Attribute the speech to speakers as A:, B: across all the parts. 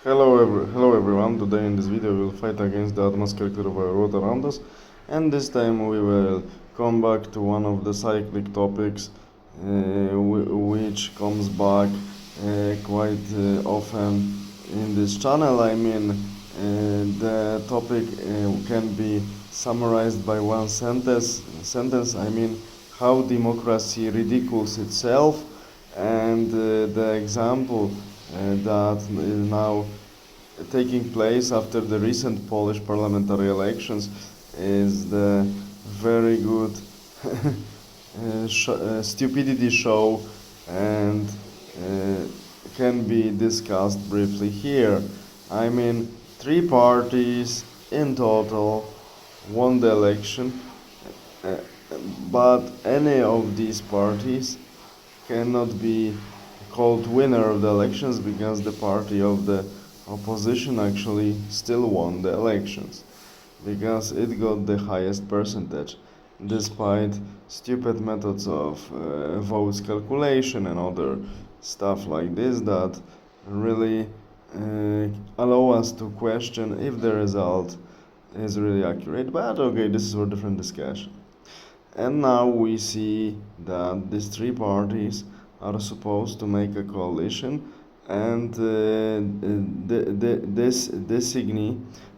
A: Hello everyone. Today in this video we will fight against the atmospheric world around us, and this time we will come back to one of the cyclic topics which comes back quite often in this channel. The topic can be summarized by one sentence. How democracy ridicules itself, and the example that is now taking place after the recent Polish parliamentary elections is the very good stupidity show, and can be discussed briefly here. Three parties in total won the election, uh, but any of these parties cannot be called winner of the elections because the party of the opposition actually still won the elections because it got the highest percentage despite stupid methods of votes calculation and other stuff like this that really allow us to question if the result is really accurate. But okay, this is for different discussion. And now we see that these three parties are supposed to make a coalition and this designate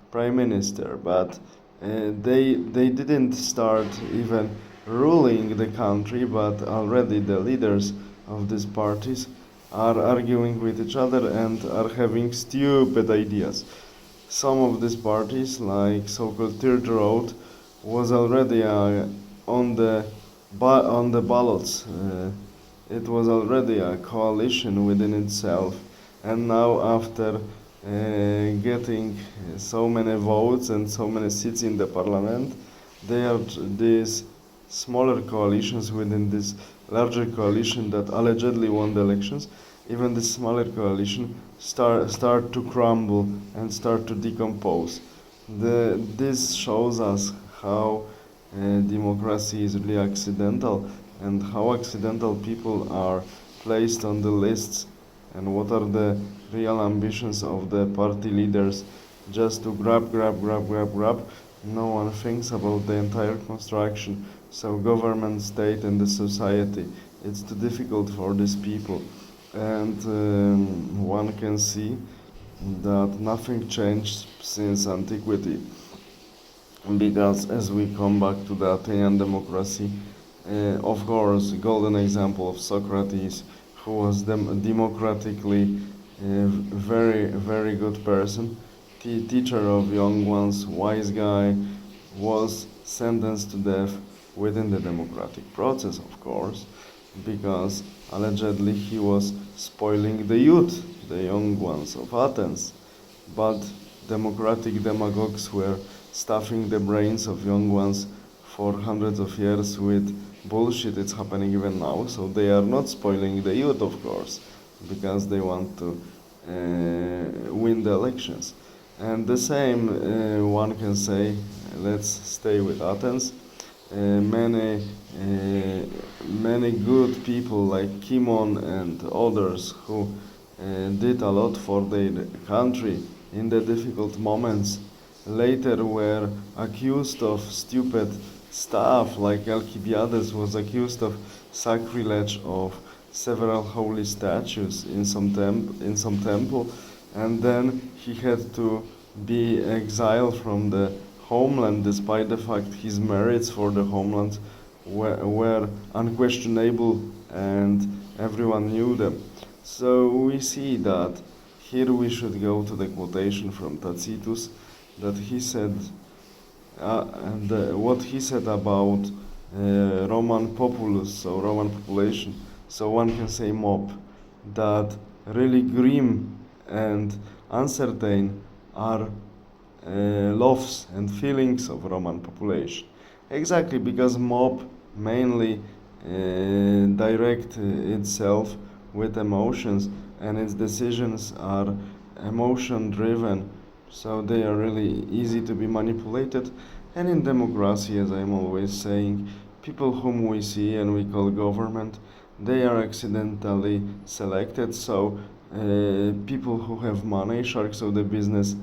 A: prime minister, but they didn't start even ruling the country, but already the leaders of these parties are arguing with each other and are having stupid ideas. Some of these parties, like so-called third road, was already on the ballots. It was already a coalition within itself, and now after getting so many votes and so many seats in the parliament, they are these smaller coalitions within this larger coalition that allegedly won the elections. Even the smaller coalition start to crumble and start to decompose. This shows us how democracy is really accidental, and how accidental people are placed on the lists, and what are the real ambitions of the party leaders just to grab. No one thinks about the entire construction. So government, state and the society, it's too difficult for these people. And one can see that nothing changed since antiquity, because as we come back to the Athenian democracy, of course, golden example of Socrates, who was democratically very good person, teacher of young ones, wise guy, was sentenced to death within the democratic process, of course, because allegedly he was spoiling the youth, the young ones of Athens. But democratic demagogues were stuffing the brains of young ones for hundreds of years with bullshit. It's happening even now, so they are not spoiling the youth, of course, because they want to win the elections. And the same one can say, let's stay with Athens. Many good people like Kimon and others who did a lot for their country in the difficult moments later were accused of stupid stuff, like Alcibiades was accused of sacrilege of several holy statues in some temple, and then he had to be exiled from the homeland, despite the fact his merits for the homeland were unquestionable and everyone knew them. So we see that here we should go to the quotation from Tacitus, that he said what he said about Roman populace, so Roman population, so one can say mob, that really grim and uncertain are loves and feelings of Roman population. Exactly, because mob mainly direct itself with emotions, and its decisions are emotion driven, so they are really easy to be manipulated. And in democracy, as I'm always saying, people whom we see and we call government, they are accidentally selected, so people who have money, sharks of the business,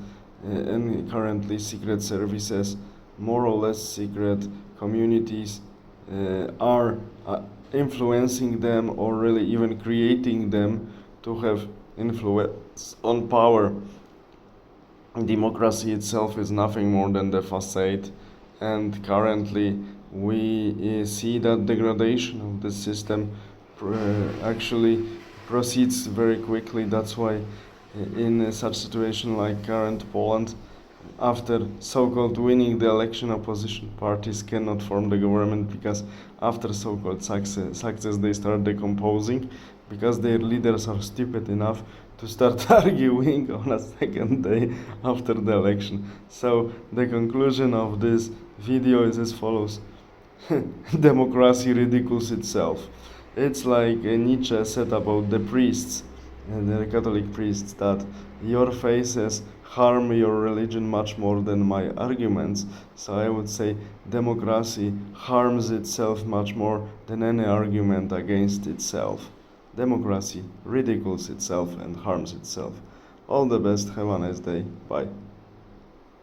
A: and currently secret services, more or less secret communities, are influencing them or really even creating them to have influence on power. Democracy itself is nothing more than the facade, and currently we see that degradation of the system actually proceeds very quickly. That's why in such situation like current Poland, after so-called winning the election, opposition parties cannot form the government because after so-called success they start decomposing because their leaders are stupid enough to start arguing on a second day after the election. So the conclusion of this video is as follows. Democracy ridicules itself. It's like Nietzsche said about the priests, the Catholic priests, that your faces harm your religion much more than my arguments. So I would say democracy harms itself much more than any argument against itself. Democracy ridicules itself and harms itself. All the best, have a nice day, bye.